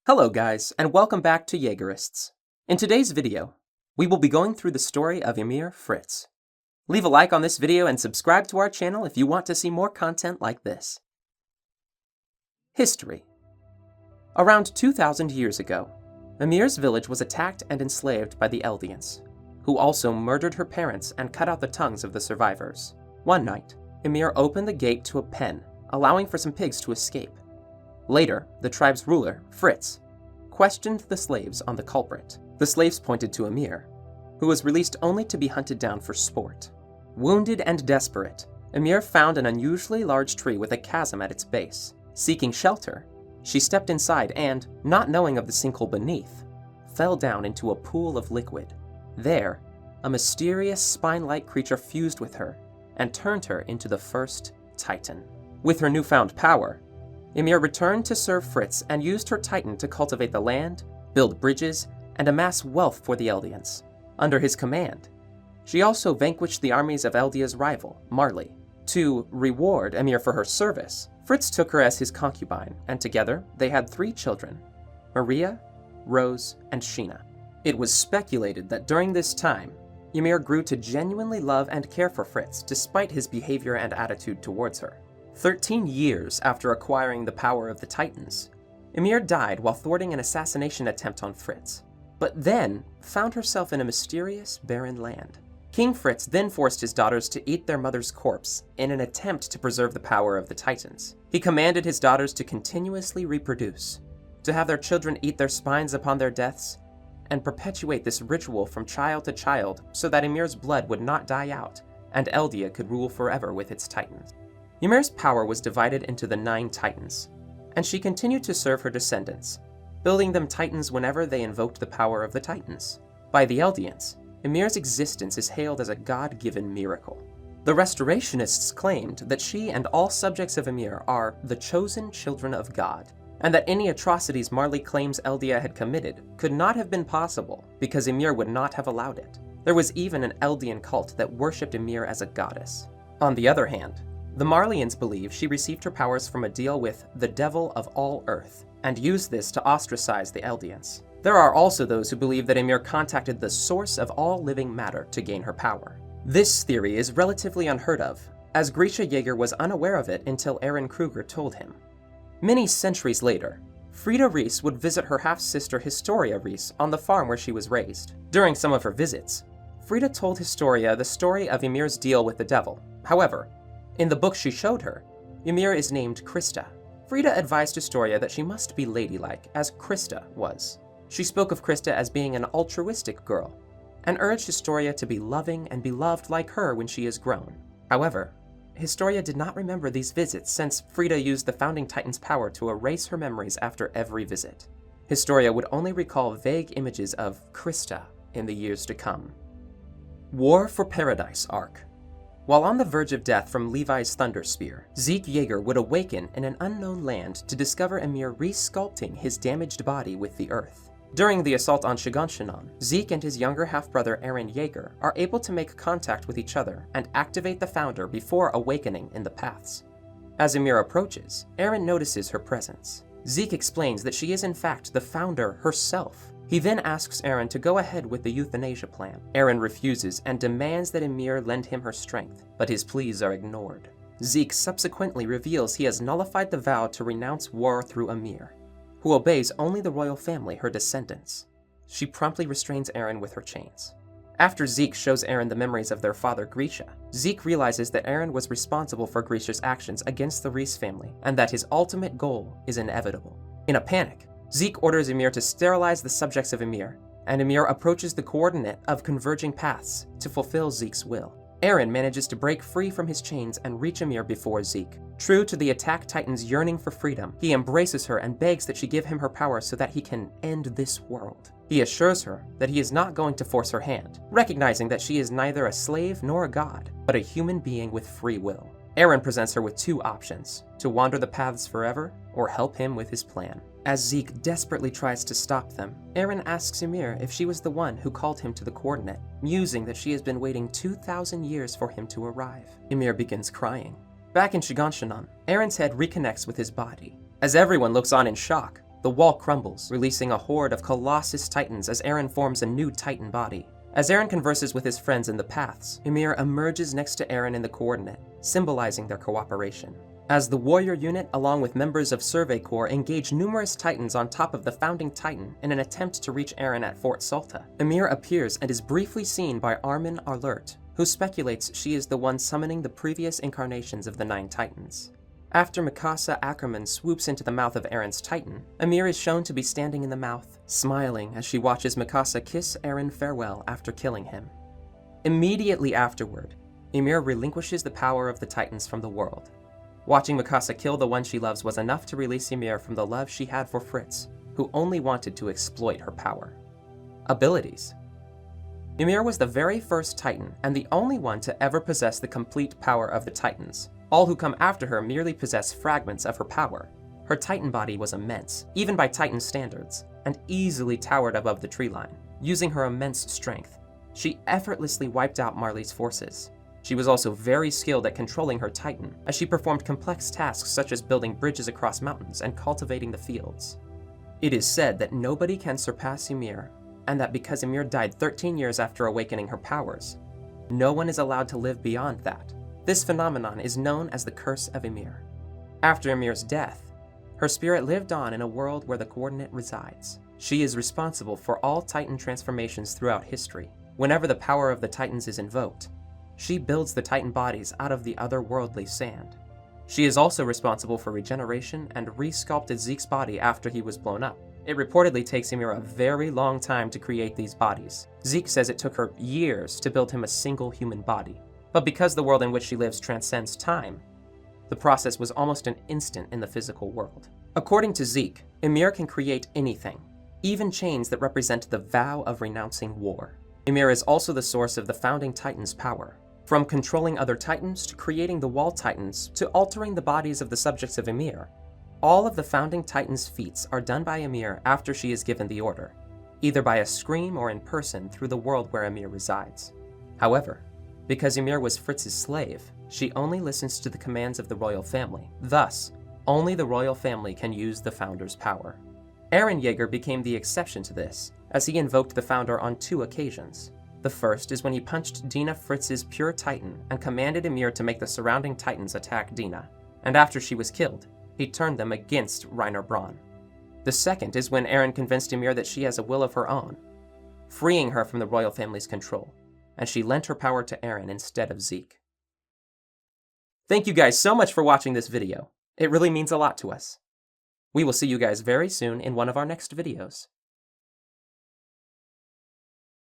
Hello guys, and welcome back to Yeagerists. In today's video, we will be going through the story of Ymir Fritz. Leave a like on this video and subscribe to our channel if you want to see more content like this. History. Around 2,000 years ago, Ymir's village was attacked and enslaved by the Eldians, who also murdered her parents and cut out the tongues of the survivors. One night, Ymir opened the gate to a pen, allowing for some pigs to escape. Later, the tribe's ruler, Fritz, questioned the slaves on the culprit. The slaves pointed to Ymir, who was released only to be hunted down for sport. Wounded and desperate, Ymir found an unusually large tree with a chasm at its base. Seeking shelter, she stepped inside and, not knowing of the sinkhole beneath, fell down into a pool of liquid. There, a mysterious spine-like creature fused with her and turned her into the first Titan. With her newfound power, Ymir returned to serve Fritz and used her Titan to cultivate the land, build bridges, and amass wealth for the Eldians. Under his command, she also vanquished the armies of Eldia's rival, Marley. To reward Ymir for her service, Fritz took her as his concubine, and together they had 3 children, Maria, Rose, and Sheena. It was speculated that during this time, Ymir grew to genuinely love and care for Fritz despite his behavior and attitude towards her. 13 years after acquiring the power of the Titans, Ymir died while thwarting an assassination attempt on Fritz, but then found herself in a mysterious, barren land. King Fritz then forced his daughters to eat their mother's corpse in an attempt to preserve the power of the Titans. He commanded his daughters to continuously reproduce, to have their children eat their spines upon their deaths, and perpetuate this ritual from child to child so that Ymir's blood would not die out, and Eldia could rule forever with its Titans. Ymir's power was divided into the 9 Titans, and she continued to serve her descendants, building them Titans whenever they invoked the power of the Titans. By the Eldians, Ymir's existence is hailed as a god-given miracle. The Restorationists claimed that she and all subjects of Ymir are the chosen children of God, and that any atrocities Marley claims Eldia had committed could not have been possible because Ymir would not have allowed it. There was even an Eldian cult that worshipped Ymir as a goddess. On the other hand, the Marleyans believe she received her powers from a deal with the devil of all Earth, and used this to ostracize the Eldians. There are also those who believe that Ymir contacted the source of all living matter to gain her power. This theory is relatively unheard of, as Grisha Jaeger was unaware of it until Aaron Kruger told him. Many centuries later, Frida Reiss would visit her half-sister Historia Reiss on the farm where she was raised. During some of her visits, Frida told Historia the story of Ymir's deal with the devil. However, in the book she showed her, Ymir is named Krista. Frida advised Historia that she must be ladylike, as Krista was. She spoke of Krista as being an altruistic girl, and urged Historia to be loving and beloved like her when she is grown. However, Historia did not remember these visits since Frida used the Founding Titan's power to erase her memories after every visit. Historia would only recall vague images of Krista in the years to come. War for Paradis arc. While on the verge of death from Levi's thunder spear, Zeke Yeager would awaken in an unknown land to discover Ymir re-sculpting his damaged body with the earth. During the assault on Shiganshina, Zeke and his younger half-brother Aaron Yeager are able to make contact with each other and activate the Founder before awakening in the paths. As Ymir approaches, Aaron notices her presence. Zeke explains that she is in fact the Founder herself. He then asks Aaron to go ahead with the euthanasia plan. Aaron refuses and demands that Ymir lend him her strength, but his pleas are ignored. Zeke subsequently reveals he has nullified the vow to renounce war through Ymir, who obeys only the royal family, her descendants. She promptly restrains Aaron with her chains. After Zeke shows Aaron the memories of their father Grisha, Zeke realizes that Aaron was responsible for Grisha's actions against the Reiss family, and that his ultimate goal is inevitable. In a panic, Zeke orders Ymir to sterilize the subjects of Ymir, and Ymir approaches the coordinate of converging paths to fulfill Zeke's will. Aaron manages to break free from his chains and reach Ymir before Zeke. True to the Attack Titan's yearning for freedom, he embraces her and begs that she give him her power so that he can end this world. He assures her that he is not going to force her hand, recognizing that she is neither a slave nor a god, but a human being with free will. Aaron presents her with 2 options: to wander the paths forever, or help him with his plan. As Zeke desperately tries to stop them, Aaron asks Ymir if she was the one who called him to the coordinate, musing that she has been waiting 2,000 years for him to arrive. Ymir begins crying. Back in Shiganshina, Aaron's head reconnects with his body. As everyone looks on in shock, The wall crumbles, releasing a horde of Colossus Titans as Eren forms a new Titan body. As Eren converses with his friends in the paths, Ymir emerges next to Eren in the coordinate, symbolizing their cooperation. As the warrior unit, along with members of Survey Corps, engage numerous Titans on top of the founding Titan in an attempt to reach Eren at Fort Salta, Ymir appears and is briefly seen by Armin Arlert, who speculates she is the one summoning the previous incarnations of the 9 Titans. After Mikasa Ackerman swoops into the mouth of Eren's Titan, Ymir is shown to be standing in the mouth, smiling as she watches Mikasa kiss Eren farewell after killing him. Immediately afterward, Ymir relinquishes the power of the Titans from the world. Watching Mikasa kill the one she loves was enough to release Ymir from the love she had for Fritz, who only wanted to exploit her power. Abilities. Ymir was the very first Titan and the only one to ever possess the complete power of the Titans. All who come after her merely possess fragments of her power. Her Titan body was immense, even by Titan standards, and easily towered above the tree line. Using her immense strength, she effortlessly wiped out Marley's forces. She was also very skilled at controlling her Titan, as she performed complex tasks such as building bridges across mountains and cultivating the fields. It is said that nobody can surpass Ymir, and that because Ymir died 13 years after awakening her powers, no one is allowed to live beyond that. This phenomenon is known as the Curse of Ymir. After Ymir's death, her spirit lived on in a world where the coordinate resides. She is responsible for all Titan transformations throughout history. Whenever the power of the Titans is invoked, she builds the Titan bodies out of the otherworldly sand. She is also responsible for regeneration and re-sculpted Zeke's body after he was blown up. It reportedly takes Ymir a very long time to create these bodies. Zeke says it took her years to build him a single human body. But because the world in which she lives transcends time, the process was almost an instant in the physical world. According to Zeke, Ymir can create anything, even chains that represent the vow of renouncing war. Ymir is also the source of the founding Titan's power. From controlling other Titans to creating the Wall Titans to altering the bodies of the subjects of Ymir, all of the founding Titan's feats are done by Ymir after she is given the order, either by a scream or in person through the world where Ymir resides. However, because Ymir was Fritz's slave, she only listens to the commands of the royal family. Thus, only the royal family can use the Founder's power. Eren Yeager became the exception to this, as he invoked the Founder on 2 occasions. The first is when he punched Dina Fritz's pure Titan and commanded Ymir to make the surrounding Titans attack Dina, and after she was killed, he turned them against Reiner Braun. The second is when Eren convinced Ymir that she has a will of her own, freeing her from the royal family's control, and she lent her power to Eren instead of Zeke. Thank you guys so much for watching this video. It really means a lot to us. We will see you guys very soon in one of our next videos.